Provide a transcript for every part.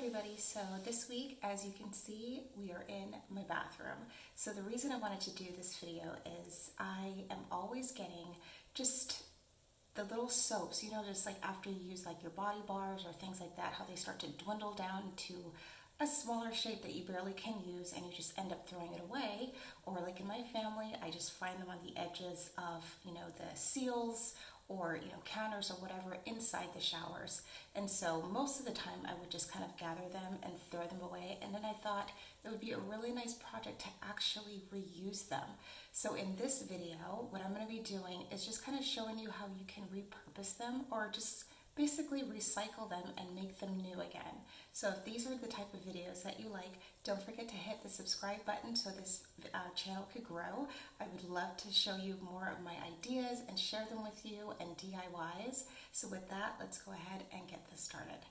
everybody. So this week, as you can see, we are in my bathroom. So the reason I wanted to do this video is I am always getting just the little soaps, you know, just like after you use like your body bars or things like that, how they start to dwindle down to a smaller shape that you barely can use and you just end up throwing it away. Or like in my family, I just find them on the edges of, you know, the seals or, you know, counters or whatever inside the showers. And so most of the time I would just kind of gather them and throw them away. And then I thought it would be a really nice project to actually reuse them. So in this video, what I'm going to be doing is just kind of showing you how you can repurpose them or just basically recycle them and make them new again. So if these are the type of videos that you like, don't forget to hit the subscribe button so this channel could grow. I would love to show you more of my ideas and share them with you and DIYs. So with that, let's go ahead and get this started.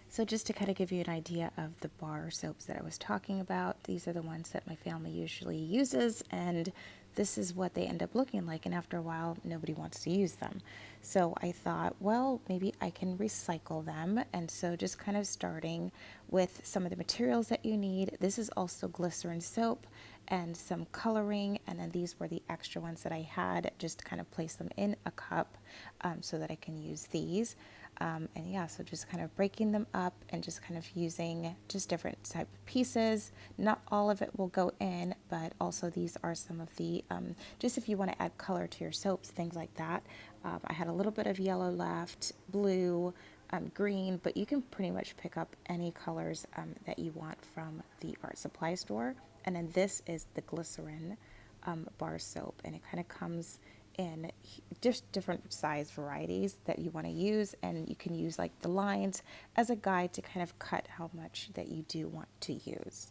So just to kind of give you an idea of the bar soaps that I was talking about, these are the ones that my family usually uses, and this is what they end up looking like, and after a while nobody wants to use them. So I thought, well, maybe I can recycle them, and so just kind of starting with some of the materials that you need. This is also glycerin soap and some coloring, and then these were the extra ones that I had, just to kind of place them in a cup so that I can use these. And yeah, so just kind of breaking them up and just kind of using just different type of pieces. Not all of it will go in, but also these are some of the, just if you want to add color to your soaps, things like that. I had a little bit of yellow left, blue, green, but you can pretty much pick up any colors that you want from the art supply store. And then this is the glycerin bar soap, and it kind of comes in just different size varieties that you want to use, and you can use like the lines as a guide to kind of cut how much that you do want to use.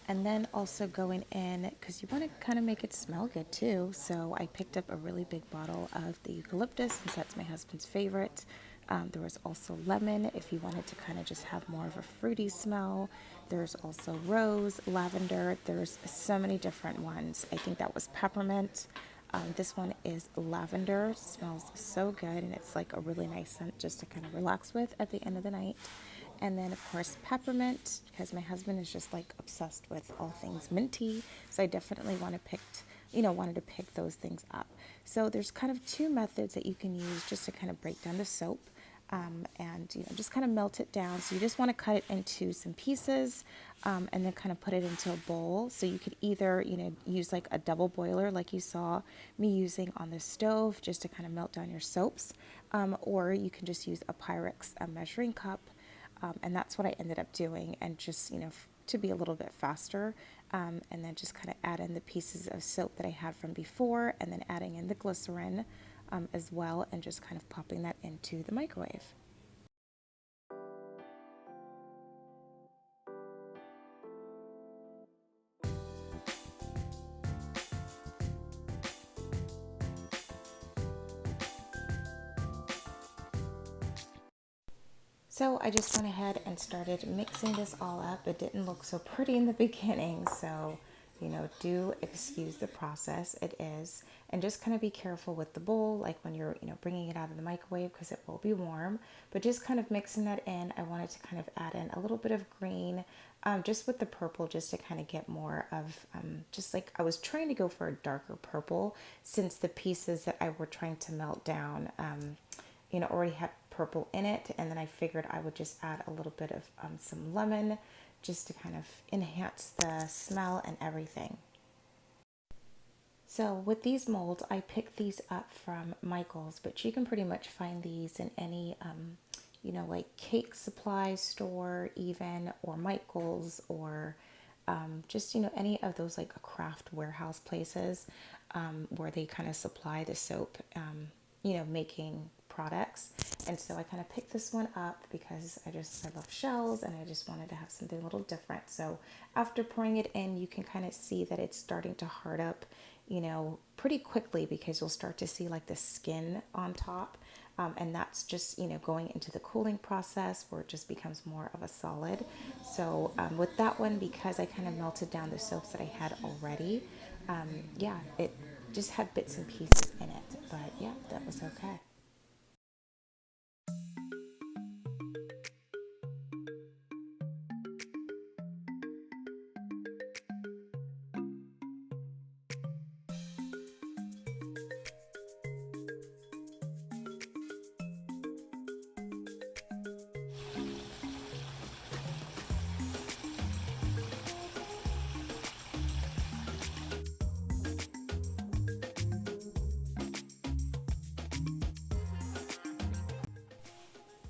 And then also going in, because you want to kind of make it smell good too, so I picked up a really big bottle of the eucalyptus since that's my husband's favorite. There was also lemon if you wanted to kind of just have more of a fruity smell. There's also rose, lavender. There's so many different ones. I think that was peppermint. This one is lavender. It smells so good, and it's like a really nice scent just to kind of relax with at the end of the night. And then of course peppermint, because my husband is just like obsessed with all things minty. So I definitely wanted to pick those things up. So there's kind of two methods that you can use just to kind of break down the soap. And just kind of melt it down. So you just want to cut it into some pieces and then kind of put it into a bowl. So you could either use like a double boiler like you saw me using on the stove just to kind of melt down your soaps, or you can just use a Pyrex measuring cup, and that's what I ended up doing, and just to be a little bit faster, and then just kind of add in the pieces of soap that I had from before, and then adding in the glycerin as well, and just kind of popping that into the microwave. So I just went ahead and started mixing this all up. It didn't look so pretty in the beginning, so do excuse the process. It is. And just kind of be careful with the bowl, like when you're bringing it out of the microwave, because it will be warm. But just kind of mixing that in, I wanted to kind of add in a little bit of green, just with the purple, just to kind of get more of just like I was trying to go for a darker purple, since the pieces that I were trying to melt down already had purple in it. And then I figured I would just add a little bit of some lemon just to kind of enhance the smell and everything. So with these molds, I picked these up from Michael's, but you can pretty much find these in any like cake supply store even, or Michael's, or just any of those like craft warehouse places where they kind of supply the soap making products. And so I kind of picked this one up because I love shells, and I just wanted to have something a little different. So after pouring it in, you can kind of see that it's starting to hard up pretty quickly, because you'll start to see like the skin on top, and that's just going into the cooling process where it just becomes more of a solid. So with that one, because I kind of melted down the soaps that I had already, it just had bits and pieces in it, but yeah, that was okay.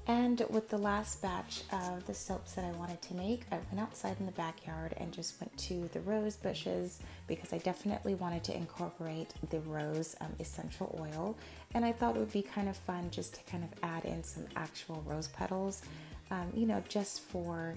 And with the last batch of the soaps that I wanted to make, I went outside in the backyard and just went to the rose bushes because I definitely wanted to incorporate the rose essential oil. And I thought it would be kind of fun just to kind of add in some actual rose petals, just for,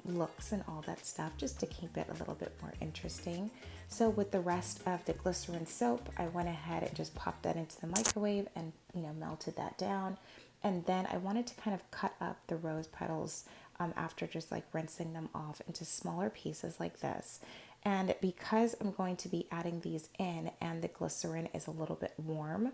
looks and all that stuff, just to keep it a little bit more interesting. So with the rest of the glycerin soap, I went ahead and just popped that into the microwave and, melted that down. And then I wanted to kind of cut up the rose petals after just like rinsing them off into smaller pieces like this. And because I'm going to be adding these in and the glycerin is a little bit warm,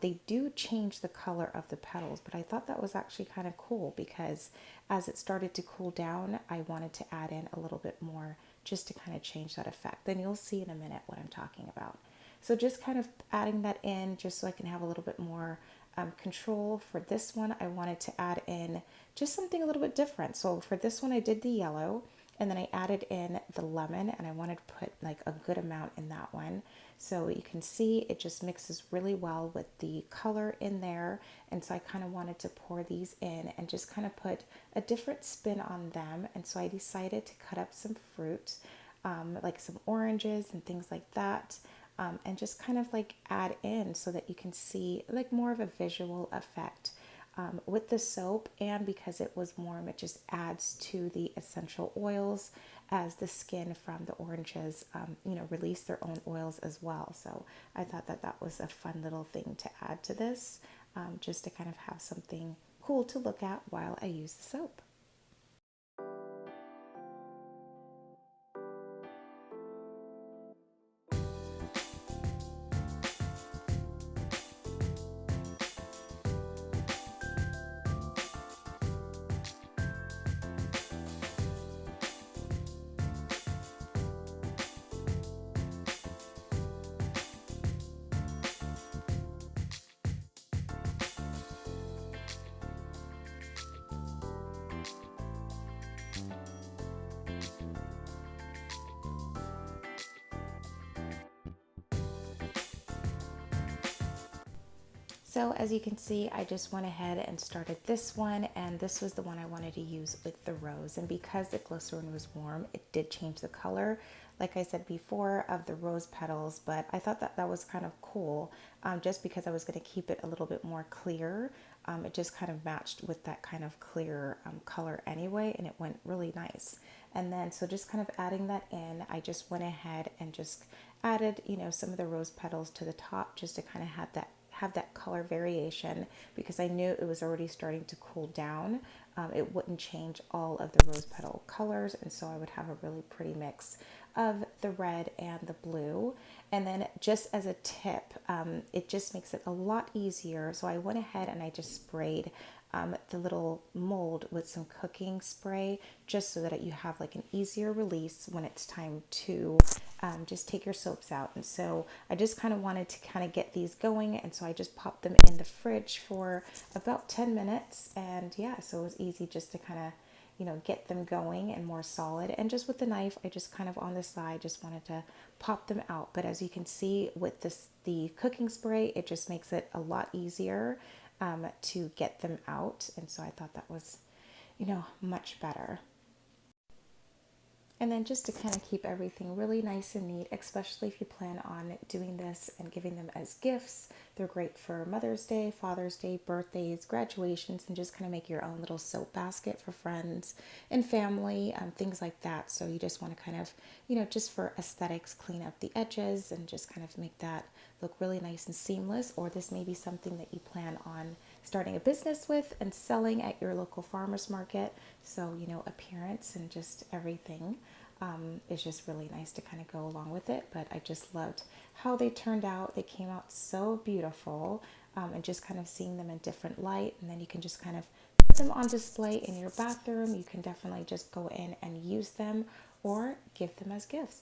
they do change the color of the petals. But I thought that was actually kind of cool because as it started to cool down, I wanted to add in a little bit more just to kind of change that effect. Then you'll see in a minute what I'm talking about. So just kind of adding that in just so I can have a little bit more control. For this one, I wanted to add in just something a little bit different. So for this one, I did the yellow and then I added in the lemon, and I wanted to put like a good amount in that one. So you can see it just mixes really well with the color in there. And so I kind of wanted to pour these in and just kind of put a different spin on them. And so I decided to cut up some fruit, like some oranges and things like that. And just kind of like add in so that you can see like more of a visual effect with the soap. And because it was warm, it just adds to the essential oils as the skin from the oranges, release their own oils as well. So I thought that that was a fun little thing to add to this, just to kind of have something cool to look at while I use the soap. So as you can see, I just went ahead and started this one, and this was the one I wanted to use with the rose. And because the glycerin was warm, it did change the color, like I said before, of the rose petals. But I thought that that was kind of cool, just because I was going to keep it a little bit more clear. It just kind of matched with that kind of clear color anyway, and it went really nice. And then, so just kind of adding that in, I just went ahead and just added, some of the rose petals to the top just to kind of have that color variation, because I knew it was already starting to cool down. It wouldn't change all of the rose petal colors, and so I would have a really pretty mix of the red and the blue. And then just as a tip, it just makes it a lot easier. So I went ahead and I just sprayed the little mold with some cooking spray, just so that you have like an easier release when it's time to just take your soaps out. And so I just kind of wanted to kind of get these going, and so I just popped them in the fridge for about 10 minutes. And yeah, so it was easy just to kind of get them going and more solid. And just with the knife, I just kind of on the side just wanted to pop them out. But as you can see with the cooking spray, it just makes it a lot easier to get them out. And so I thought that was, much better. And then just to kind of keep everything really nice and neat, especially if you plan on doing this and giving them as gifts. They're great for Mother's Day, Father's Day, birthdays, graduations, and just kind of make your own little soap basket for friends and family, things like that. So you just want to kind of, just for aesthetics, clean up the edges and just kind of make that look really nice and seamless. Or this may be something that you plan on starting a business with and selling at your local farmers market. So, appearance and just everything is just really nice to kind of go along with it. But I just loved how they turned out. They came out so beautiful, and just kind of seeing them in different light. And then you can just kind of put them on display in your bathroom. You can definitely just go in and use them or give them as gifts.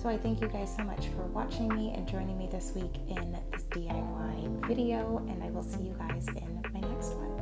So I thank you guys so much for watching me and joining me this week in this DIY video, and I will see you guys in my next one.